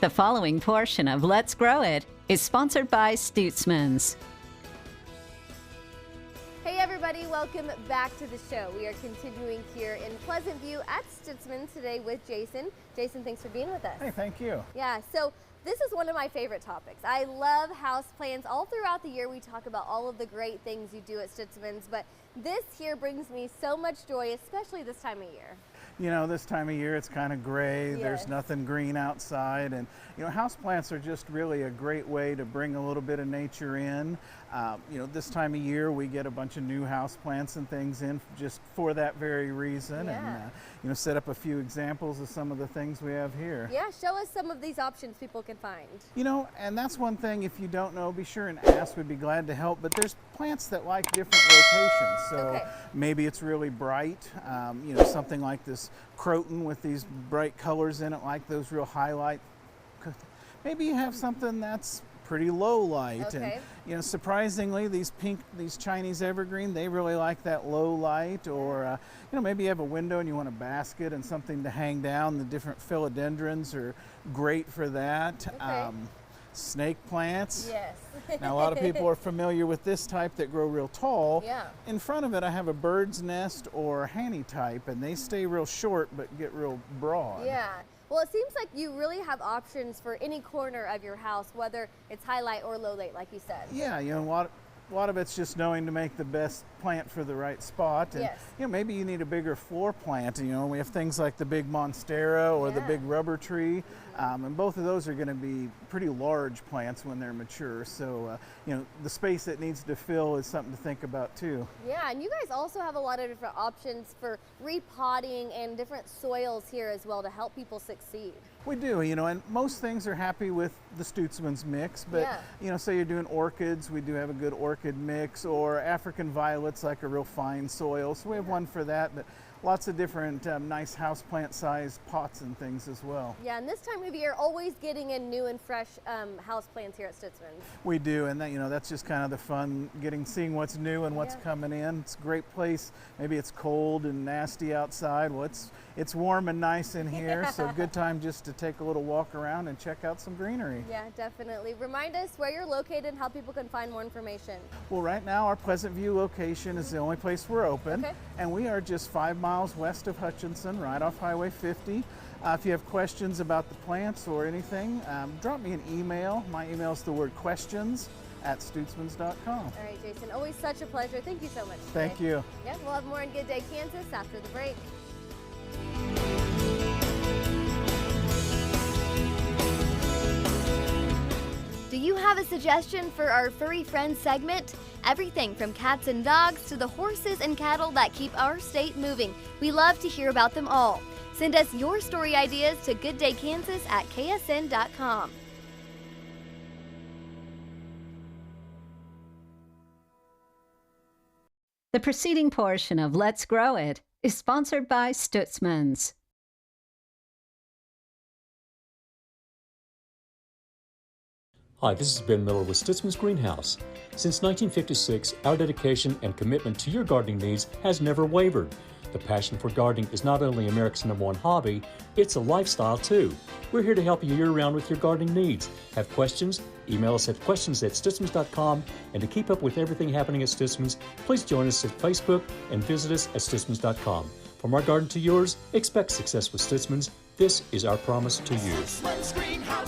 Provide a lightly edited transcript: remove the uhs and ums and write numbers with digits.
The following portion of Let's Grow It is sponsored by Stutzman's. Hey everybody, welcome back to the show. We are continuing here in Pleasantview at Stutzman's today with Jason. Jason, thanks for being with us. Hey, thank you. Yeah, so this is one of my favorite topics. I love houseplants. All throughout the year we talk about all of the great things you do at Stutzman's, but this here brings me so much joy, especially this time of year. You know, this time of year it's kind of gray, Yes. There's nothing green outside, and you know, houseplants are just really a great way to bring a little bit of nature in. You know, this time of year we get a bunch of new houseplants and things in just for that very reason, Yeah. and you know, set up a few examples of some of the things we have here. Yeah, show us some of these options people can find. You know, and that's one thing, if you don't know, be sure and ask, we'd be glad to help, but there's plants that like different locations, so Okay. maybe it's really bright, you know, something like this croton with these bright colors in it, like those real highlight. Maybe you have something that's pretty low light, Okay. and you know, surprisingly, these Chinese evergreen, they really like that low light. Or you know, maybe you have a window and you want a basket and something to hang down. The different philodendrons are great for that. Okay. Snake plants. Yes. Now, a lot of people are familiar with this type that grow real tall. Yeah. In front of it, I have a bird's nest or a hanny type, and they stay real short but get real broad. Yeah. Well, it seems like you really have options for any corner of your house, whether it's highlight or low light, like you said. Yeah, you know, a lot of it's just knowing to make the best plant for the right spot. And Yes. you know, maybe you need a bigger floor plant. You know, we have things like the big monstera or the Yeah. big rubber tree, and both of those are going to be pretty large plants when they're mature. So you know, the space it needs to fill is something to think about too. Yeah, and you guys also have a lot of different options for repotting and different soils here as well to help people succeed. We do, you know, and most things are happy with the Stutzman's mix, but Yeah. you know, say you're doing orchids, we do have a good orchid mix, or African violets, like a real fine soil, so we have one for that, but lots of different nice houseplant sized pots and things as well. Yeah, and this time of year, always getting in new and fresh house plants here at Stutzman's. We do, and that, you know, that's just kind of the fun, seeing what's new and what's Yeah. coming in. It's a great place. Maybe it's cold and nasty outside. Well, it's warm and nice in here, so good time just to take a little walk around and check out some greenery. Yeah, definitely. Remind us where you're located and how people can find more information. Well, right now our Pleasantview location is the only place we're open, Okay. and we are just 5 miles west of Hutchinson, right off Highway 50. If you have questions about the plants or anything, drop me an email. My email is the word questions@stutzmans.com. All right, Jason, always such a pleasure. Thank you so much. Thank today. you. Yeah, we'll have more in Good Day Kansas after the break. Do you have a suggestion for our Furry Friends segment? Everything from cats and dogs to the horses and cattle that keep our state moving. We love to hear about them all. Send us your story ideas to gooddaykansas@ksn.com. The preceding portion of Let's Grow It is sponsored by Stutzman's. Hi, this is Ben Miller with Stutzman's Greenhouse. Since 1956, our dedication and commitment to your gardening needs has never wavered. The passion for gardening is not only America's #1 hobby, it's a lifestyle too. We're here to help you year-round with your gardening needs. Have questions? Email us at questions@stutzmans.com. And to keep up with everything happening at Stutzman's, please join us at Facebook and visit us at stutzmans.com. From our garden to yours, expect success with Stutzman's. This is our promise to you. Stutzman's Greenhouse.